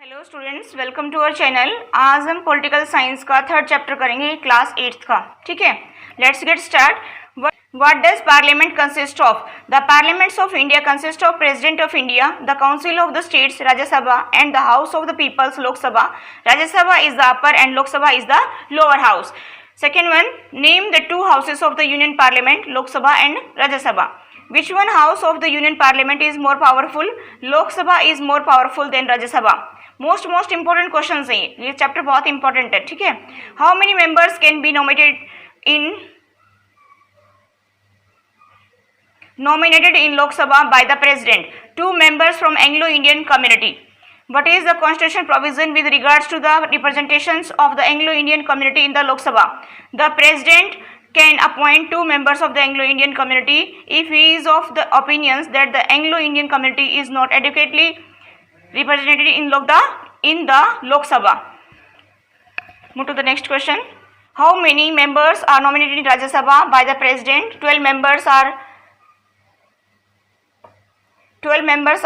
Hello students, welcome to our channel. आज हम political science का थर्ड चैप्टर करेंगे, क्लास 8th का। ठीक है, let's get start. What does parliament consist of? The parliaments of India consist of president of India, the council of the states Rajya Sabha and the house of the peoples Lok Sabha. Rajya Sabha is the upper and Lok Sabha is the lower house. Second one, name the two houses of the Union Parliament, Lok Sabha and Rajya Sabha. Which one house of the Union Parliament is more powerful? Lok Sabha is more powerful than Rajya Sabha. Most important question है ये chapter, बहुत important है। ठीक है, how many members can be nominated in Lok Sabha by the President? 2 members from Anglo-Indian community. What is the constitutional provision with regards to the representations of the Anglo-Indian community in the Lok Sabha? The President can appoint 2 members of the Anglo-Indian community if he is of the opinions that the Anglo-Indian community is not adequately represented in the Lok Sabha. Move to the next question. How many members are nominated in Rajya Sabha by the President? 12 members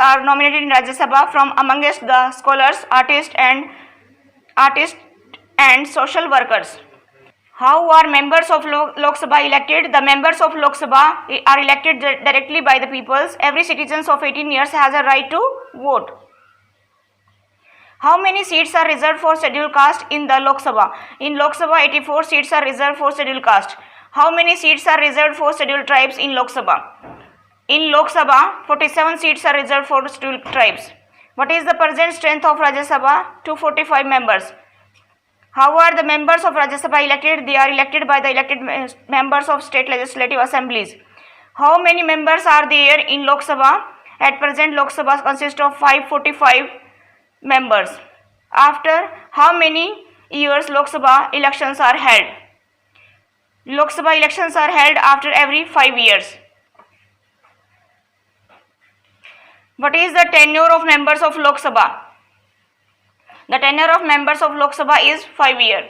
are nominated in Rajya Sabha from amongst the scholars, artists and social workers. How are members of Lok Sabha elected? The members of Lok Sabha are elected directly by the peoples. Every citizen of 18 years has a right to vote. How many seats are reserved for scheduled caste in the Lok Sabha? In Lok Sabha, 84 seats are reserved for scheduled caste. How many seats are reserved for scheduled tribes in Lok Sabha? In Lok Sabha, 47 seats are reserved for scheduled tribes. What is the present strength of Rajya Sabha? 245 members. How are the members of Rajya Sabha elected? They are elected by the elected members of state legislative assemblies. How many members are there in Lok Sabha? At present, Lok Sabha consists of 545 members. After how many years Lok Sabha elections are held? Lok Sabha elections are held after every 5 years. What is the tenure of members of Lok Sabha? The tenure of members of Lok Sabha is 5 years.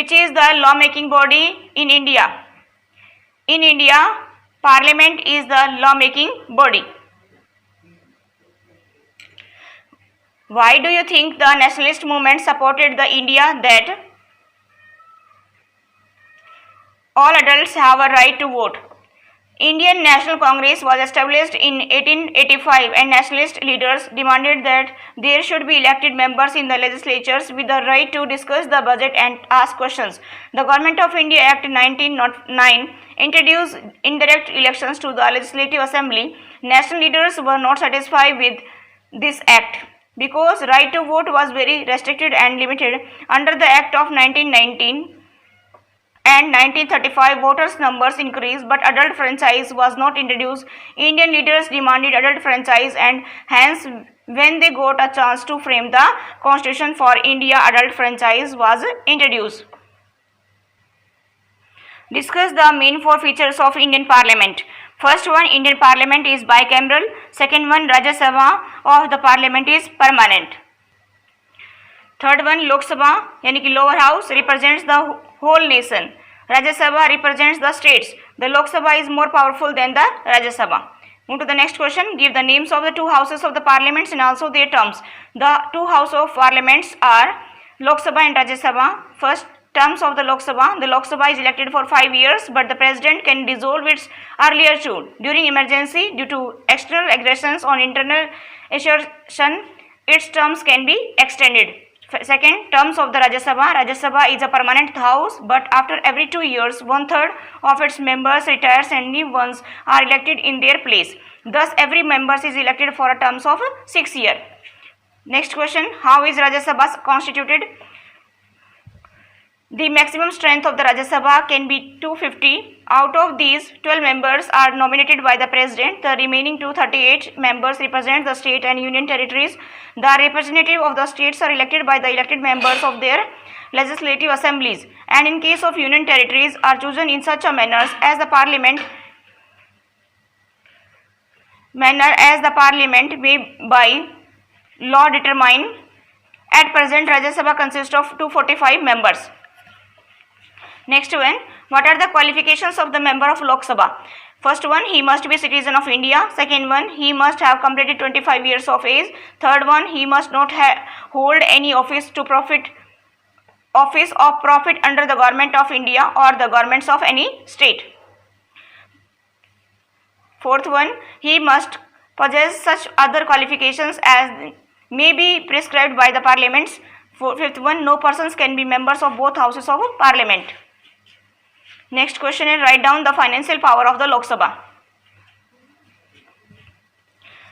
Which is the law-making body in India? In India, Parliament is the law-making body. Why do you think the nationalist movement supported the India that all adults have a right to vote? Indian National Congress was established in 1885 and nationalist leaders demanded that there should be elected members in the legislatures with the right to discuss the budget and ask questions. The Government of India Act 1909 introduced indirect elections to the Legislative Assembly. National leaders were not satisfied with this act because right to vote was very restricted and limited. Under the Act of 1919 and 1935, voters' numbers increased, but adult franchise was not introduced. Indian leaders demanded adult franchise, and hence, when they got a chance to frame the Constitution for India, adult franchise was introduced. Discuss the main 4 features of Indian Parliament. First one, Indian Parliament is bicameral. Second one, Rajya Sabha of the Parliament is permanent. Third one, Lok Sabha यानी कि lower house represents the whole nation. Rajya Sabha represents the states. The Lok Sabha is more powerful than the Rajya Sabha. Move to the next question. Give the names of the 2 houses of the parliaments and also their terms. The 2 houses of parliaments are Lok Sabha and Rajya Sabha. First, terms of the Lok Sabha. The Lok Sabha is elected for 5 years, but the president can dissolve its earlier term. During emergency, due to external aggressions on internal assertion, its terms can be extended. Second, terms of the Rajya Sabha. Rajya Sabha is a permanent house, but after every 2 years, 1/3 of its members retires and new ones are elected in their place. Thus, every member is elected for a term of 6 years. Next question, how is Rajya Sabha constituted? The maximum strength of the Rajya Sabha can be 250. Out of these, 12 members are nominated by the President. The remaining 238 members represent the state and union territories. The representatives of the states are elected by the elected members of their legislative assemblies, and in case of union territories are chosen in such a manner as the Parliament may by law determine. At present, Rajya Sabha consists of 245 members. Next one, what are the qualifications of the member of Lok Sabha? First one, he must be citizen of India. Second one, he must have completed 25 years of age. Third one, he must not hold any office of profit under the government of India or the governments of any state. Fourth one, he must possess such other qualifications as may be prescribed by the parliaments. Fifth one, no persons can be members of both houses of parliament. Next question is, write down the financial power of the Lok Sabha.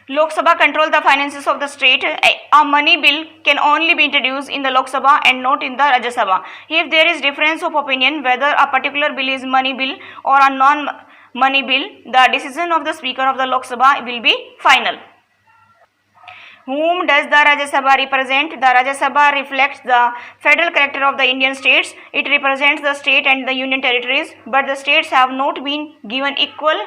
Lok Sabha control the finances of the state. A money bill can only be introduced in the Lok Sabha and not in the Rajya Sabha. If there is difference of opinion whether a particular bill is money bill or a non-money bill, the decision of the Speaker of the Lok Sabha will be final. Whom does the Rajya Sabha represent? The Rajya Sabha reflects the federal character of the Indian states. It represents the state and the union territories, but the states have not been given equal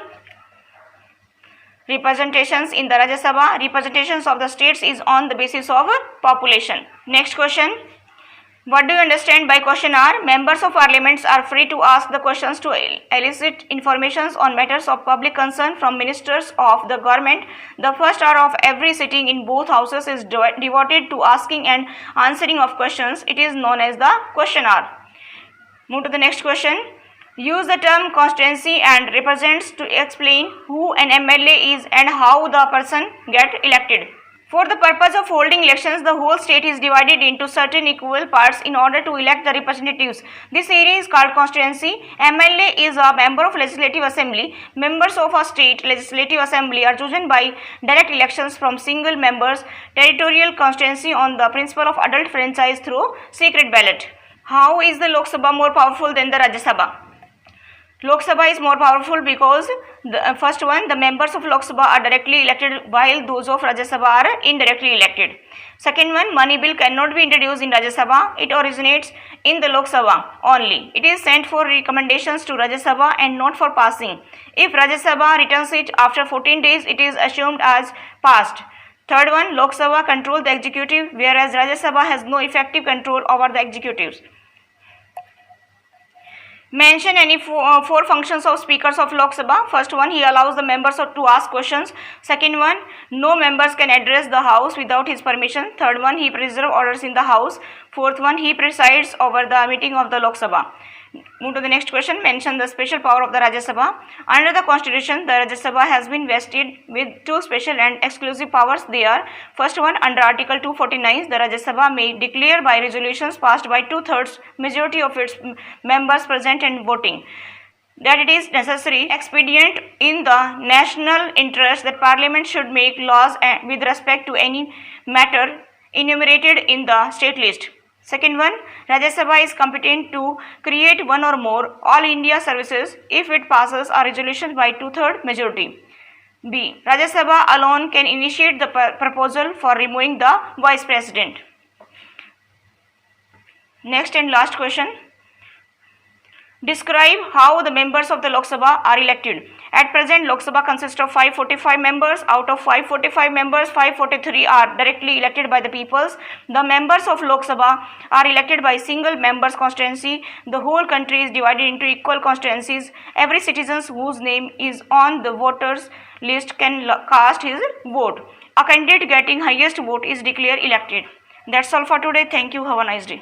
representations in the Rajya Sabha. Representations of the states is on the basis of population. Next question. What do you understand by question R? Members of parliaments are free to ask the questions to elicit information on matters of public concern from ministers of the government. The first hour of every sitting in both houses is devoted to asking and answering of questions. It is known as the question hour. Move to the next question. Use the term constituency and represents to explain who an MLA is and how the person get elected. For the purpose of holding elections, the whole state is divided into certain equal parts in order to elect the representatives. This area is called constituency. MLA is a member of Legislative Assembly. Members of a state Legislative Assembly are chosen by direct elections from single members territorial constituency on the principle of adult franchise through secret ballot. How is the Lok Sabha more powerful than the Rajya Sabha? Lok Sabha is more powerful because first one, the members of Lok Sabha are directly elected while those of Rajya Sabha are indirectly elected. Second one, money bill cannot be introduced in Rajya Sabha. It originates in the Lok Sabha only. It is sent for recommendations to Rajya Sabha and not for passing. If Rajya Sabha returns it after 14 days, it is assumed as passed. Third one, Lok Sabha controls the executive, whereas Rajya Sabha has no effective control over the executives. Mention any four functions of speakers of Lok Sabha. First one, he allows the members to ask questions. Second one, no members can address the house without his permission. Third one, he preserves orders in the house. Fourth one, he presides over the meeting of the Lok Sabha. Move to the next question. Mention the special power of the Rajya Sabha. Under the constitution, the Rajya Sabha has been vested with two special and exclusive powers. They are, first one, under Article 249, the Rajya Sabha may declare by resolutions passed by 2/3 majority of its members present and voting that it is necessary, expedient in the national interest that Parliament should make laws with respect to any matter enumerated in the state list. Second one, Rajya Sabha is competent to create one or more all India services if it passes a resolution by 2/3 majority. B. Rajya Sabha alone can initiate the proposal for removing the Vice President. Next and last question. Describe how the members of the Lok Sabha are elected. At present, Lok Sabha consists of 545 members. Out of 545 members, 543 are directly elected by the peoples. The members of Lok Sabha are elected by single members constituency. The whole country is divided into equal constituencies. Every citizen whose name is on the voters list can cast his vote. A candidate getting highest vote is declared elected. That's all for today. Thank you. Have a nice day.